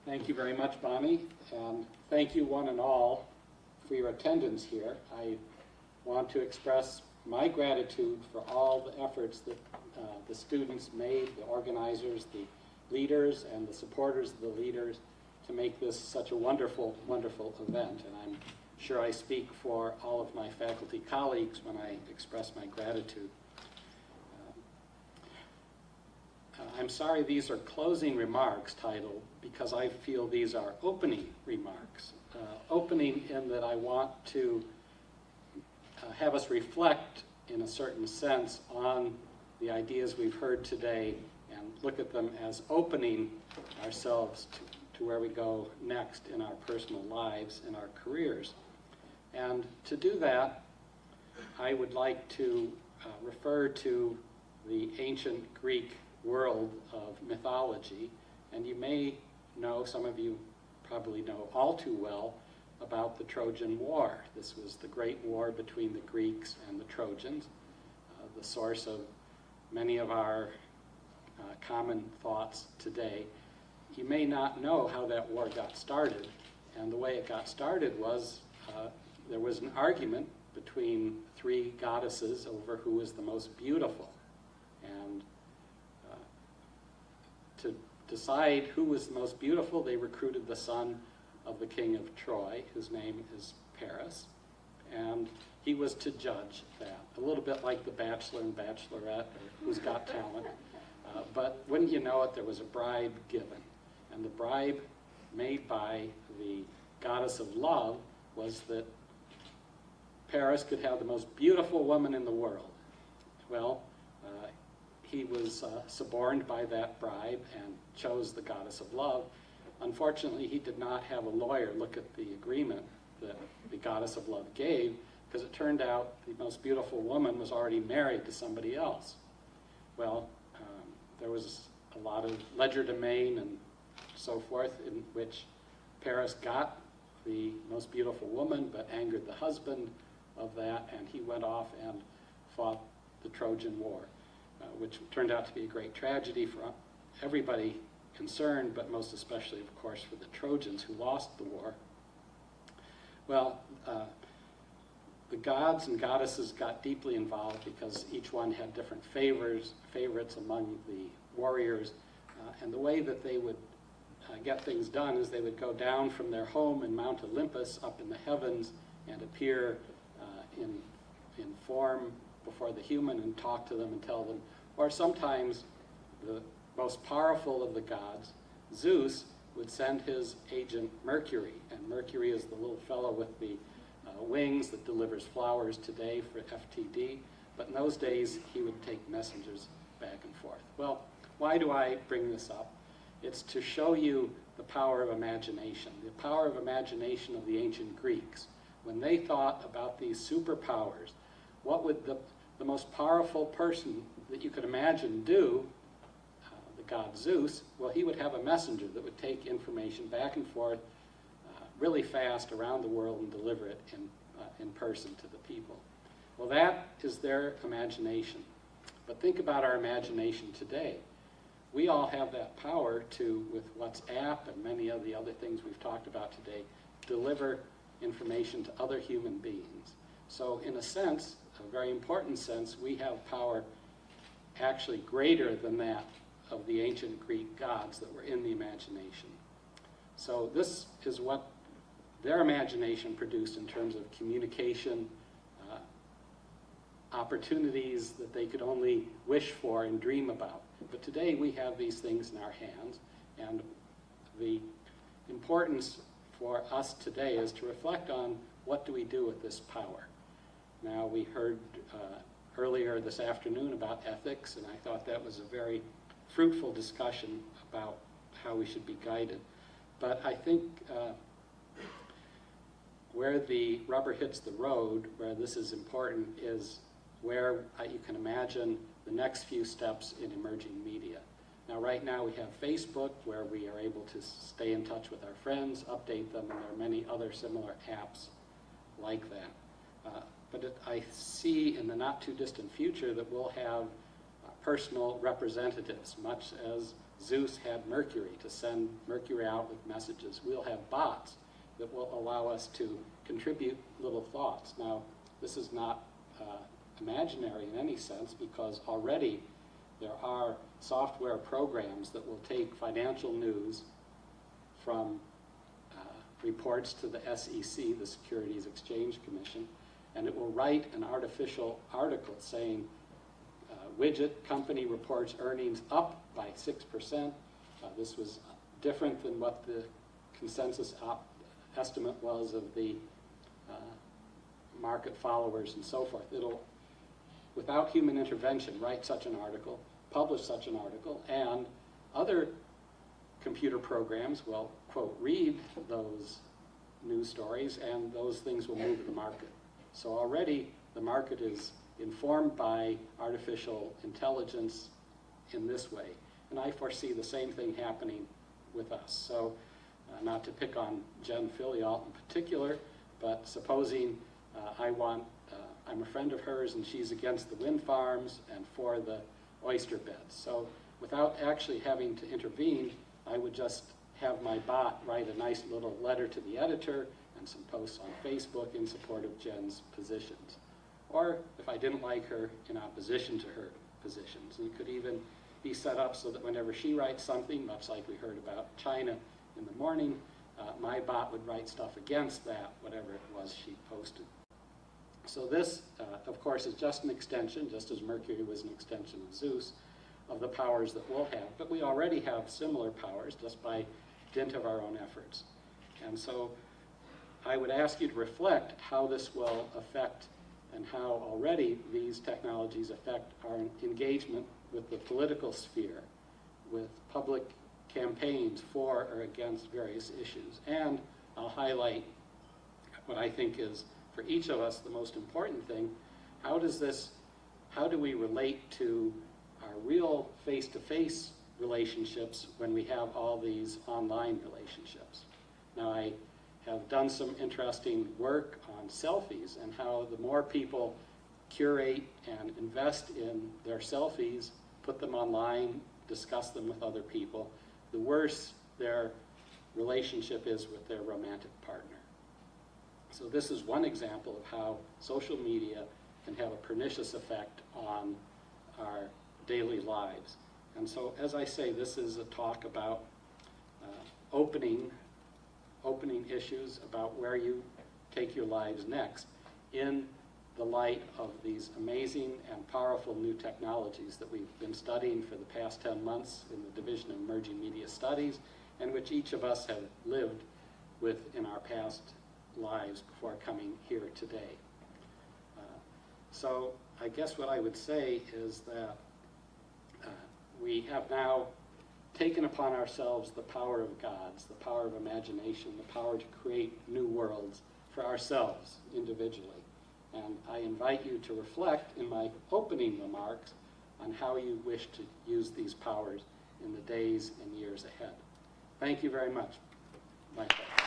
Thank you very much, Bonnie, and thank you one and all for your attendance here. I want to express my gratitude for all the efforts that the students made, the organizers, the leaders, and the supporters of the leaders to make this such a wonderful, wonderful event. And I'm sure I speak for all of my faculty colleagues when I express my gratitude. I'm sorry these are closing remarks titled because I feel these are opening remarks. Opening in that I want to have us reflect in a certain sense on the ideas we've heard today and look at them as opening ourselves to where we go next in our personal lives and our careers. And to do that, I would like to refer to the ancient Greek world of mythology, and you may know, some of you probably know all too well, about the Trojan War. This was the great war between the Greeks and the Trojans, the source of many of our common thoughts today. You may not know how that war got started, and the way it got started was there was an argument between three goddesses over who was the most beautiful. And to decide who was the most beautiful, they recruited the son of the king of Troy, whose name is Paris, and he was to judge that. A little bit like the Bachelor and Bachelorette, or Who's Got Talent. But wouldn't you know it, there was a bribe given. And the bribe made by the goddess of love was that Paris could have the most beautiful woman in the world. Well, he was suborned by that bribe and chose the goddess of love. Unfortunately, he did not have a lawyer look at the agreement that the goddess of love gave, because it turned out the most beautiful woman was already married to somebody else. Well, there was a lot of legerdemain and so forth in which Paris got the most beautiful woman but angered the husband of that, and he went off and fought the Trojan War, which turned out to be a great tragedy for everybody concerned, but most especially, of course, for the Trojans who lost the war. Well, the gods and goddesses got deeply involved because each one had different favorites among the warriors, and the way that they would get things done is they would go down from their home in Mount Olympus up in the heavens and appear in form before the human and talk to them and tell them. Or sometimes the most powerful of the gods, Zeus, would send his agent Mercury, and Mercury is the little fellow with the wings that delivers flowers today for FTD, but in those days he would take messengers back and forth. Well, why do I bring this up? It's to show you the power of imagination, the power of imagination of the ancient Greeks. When they thought about these superpowers, what would the most powerful person that you could imagine do, the god Zeus? Well, he would have a messenger that would take information back and forth really fast around the world and deliver it in person to the people. Well, that is their imagination. But think about our imagination today. We all have that power to, with WhatsApp and many of the other things we've talked about today, deliver information to other human beings. So in a sense, a very important sense, we have power actually greater than that of the ancient Greek gods that were in the imagination. So this is what their imagination produced in terms of communication, opportunities that they could only wish for and dream about. But today we have these things in our hands, and the importance for us today is to reflect on what do we do with this power. Now, we heard earlier this afternoon about ethics, and I thought that was a very fruitful discussion about how we should be guided. But I think where the rubber hits the road, where this is important, is where you can imagine the next few steps in emerging media. Now, right now we have Facebook, where we are able to stay in touch with our friends, update them, and there are many other similar apps like that. But I see in the not too distant future that we'll have personal representatives, much as Zeus had Mercury to send Mercury out with messages. We'll have bots that will allow us to contribute little thoughts. Now, this is not imaginary in any sense, because already there are software programs that will take financial news from reports to the SEC, the Securities Exchange Commission, and it will write an artificial article saying, widget company reports earnings up by 6%. This was different than what the consensus estimate was of the market followers and so forth. It'll, without human intervention, write such an article, publish such an article, and other computer programs will, quote, read those news stories, and those things will move the market. So already the market is informed by artificial intelligence in this way. And I foresee the same thing happening with us. So not to pick on Jen Filialt in particular, but supposing I'm a friend of hers and she's against the wind farms and for the oyster beds. So without actually having to intervene, I would just have my bot write a nice little letter to the editor and some posts on Facebook in support of Jen's positions. Or if I didn't like her, in opposition to her positions. And it could even be set up so that whenever she writes something, much like we heard about China in the morning, my bot would write stuff against that, whatever it was she posted. So this, of course, is just an extension, just as Mercury was an extension of Zeus, of the powers that we'll have. But we already have similar powers just by dint of our own efforts. And so I would ask you to reflect how this will affect and how already these technologies affect our engagement with the political sphere, with public campaigns for or against various issues. And I'll highlight what I think is, for each of us, the most important thing: how do we relate to our real face-to-face relationships when we have all these online relationships? Now, I have done some interesting work on selfies and how the more people curate and invest in their selfies, put them online, discuss them with other people, the worse their relationship is with their romantic partner. So this is one example of how social media can have a pernicious effect on our daily lives. And so, as I say, this is a talk about opening issues about where you take your lives next in the light of these amazing and powerful new technologies that we've been studying for the past 10 months in the Division of Emerging Media Studies, and which each of us have lived with in our past lives before coming here today. So I guess what I would say is that we have now taken upon ourselves the power of gods, the power of imagination, the power to create new worlds for ourselves individually. And I invite you to reflect in my opening remarks on how you wish to use these powers in the days and years ahead. Thank you very much. My pleasure.